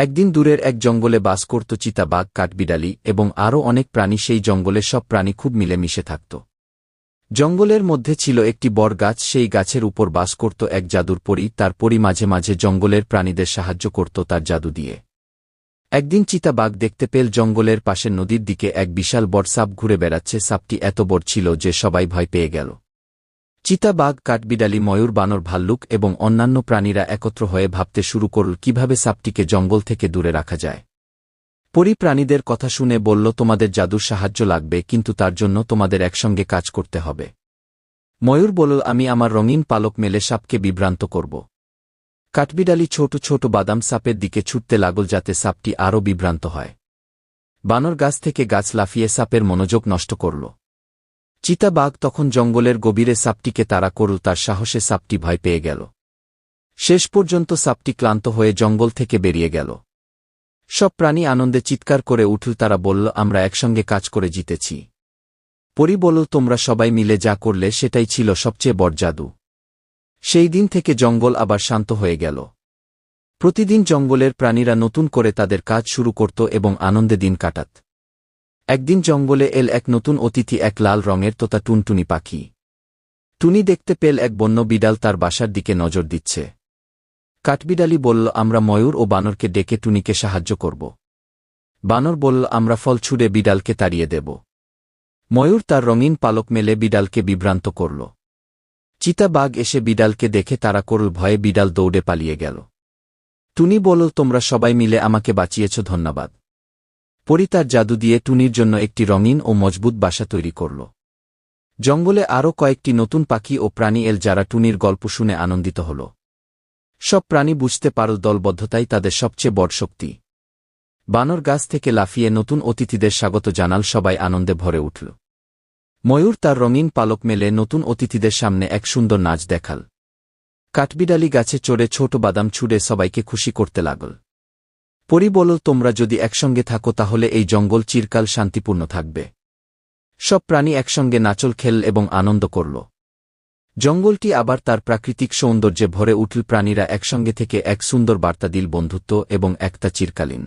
একদিন দূরের এক জঙ্গলে বাস করত চিতা, বাঘ, কাঠবিড়ালি এবং আরও অনেক প্রাণী। সেই জঙ্গলে সব প্রাণী খুব মিলেমিশে থাকত। জঙ্গলের মধ্যে ছিল একটি বড় গাছ। সেই গাছের উপর বাস করত এক জাদুর পরী। তার পরী মাঝে মাঝে জঙ্গলের প্রাণীদের সাহায্য করত তার জাদু দিয়ে। একদিন চিতা বাঘ দেখতে পেল জঙ্গলের পাশের নদীর দিকে এক বিশাল বড় সাপ ঘুরে বেড়াচ্ছে। সাপটি এত বড় ছিল যে সবাই ভয় পেয়ে গেল। চিতা, বাঘ, কাঠবিড়ালি, ময়ূর, বানর, ভাল্লুক এবং অন্যান্য প্রাণীরা একত্র হয়ে ভাবতে শুরু করল কিভাবে সাপটিকে জঙ্গল থেকে দূরে রাখা যায়। পরী প্রাণীদের কথা শুনে বলল, তোমাদের জাদুর সাহায্য লাগবে, কিন্তু তার জন্য তোমাদের একসঙ্গে কাজ করতে হবে। ময়ূর বলল, আমি আমার রঙিন পালক মেলে সাপকে বিভ্রান্ত করব। কাঠবিড়ালি ছোট ছোট বাদাম সাপের দিকে ছুটতে লাগল যাতে সাপটি আরও বিভ্রান্ত হয়। বানর গাছ থেকে গাছ লাফিয়ে সাপের মনোযোগ নষ্ট করল। চিতা বাঘ তখন জঙ্গলের গভীরে সাপটিকে তাড়া করল। তার সাহসে সাপটি ভয় পেয়ে গেল। শেষ পর্যন্ত সাপটি ক্লান্ত হয়ে জঙ্গল থেকে বেরিয়ে গেল। সব প্রাণী আনন্দে চিৎকার করে উঠল। তারা বলল, আমরা একসঙ্গে কাজ করে জিতেছি। পরী বলল, তোমরা সবাই মিলে যা করলে সেটাই ছিল সবচেয়ে বড় জাদু। সেই দিন থেকে জঙ্গল আবার শান্ত হয়ে গেল। প্রতিদিন জঙ্গলের প্রাণীরা নতুন করে তাদের কাজ শুরু করত এবং আনন্দে দিন কাটাত। একদিন জঙ্গলে এল এক নতুন অতিথি, এক লাল রঙের তোতা টুনটুনি পাখি। টুনি দেখতে পেল এক বন্য বিড়াল তার বাসার দিকে নজর দিচ্ছে। কাঠবিড়ালি বলল, আমরা ময়ূর ও বানরকে ডেকে টুনিকে সাহায্য করব। বানর বলল, আমরা ফল ছুঁড়ে বিড়ালকে তাড়িয়ে দেব। ময়ূর তার রঙিন পালক মেলে বিড়ালকে বিভ্রান্ত করল। চিতা বাঘ এসে বিড়ালকে দেখে তাড়া করল। ভয়ে বিড়াল দৌড়ে পালিয়ে গেল। টুনি বলল, তোমরা সবাই মিলে আমাকে বাঁচিয়েছ, ধন্যবাদ। পরী তার জাদু দিয়ে টুনির জন্য একটি রঙিন ও মজবুত বাসা তৈরি করল। জঙ্গলে আরও কয়েকটি নতুন পাখি ও প্রাণী এল যারা টুনির গল্প শুনে আনন্দিত হল। সব প্রাণী বুঝতে পারল দলবদ্ধতাই তাদের সবচেয়ে বড় শক্তি। বানর গাছ থেকে লাফিয়ে নতুন অতিথিদের স্বাগত জানাল। সবাই আনন্দে ভরে উঠল। ময়ূর তার রঙিন পালক মেলে নতুন অতিথিদের সামনে এক সুন্দর নাচ দেখাল। কাঠবিড়ালি গাছে চড়ে ছোট বাদাম ছুঁড়ে সবাইকে খুশি করতে লাগল। পরী বলল, তোমরা যদি একসঙ্গে থাকো তাহলে এই জঙ্গল চিরকাল শান্তিপূর্ণ থাকবে। সব প্রাণী একসঙ্গে নাচল, খেল এবং আনন্দ করল। জঙ্গলটি আবার তার প্রাকৃতিক সৌন্দর্যে ভরে উঠল। প্রাণীরা একসঙ্গে থেকে এক সুন্দর বার্তা দিল, বন্ধুত্ব এবং একতা চিরকালীন।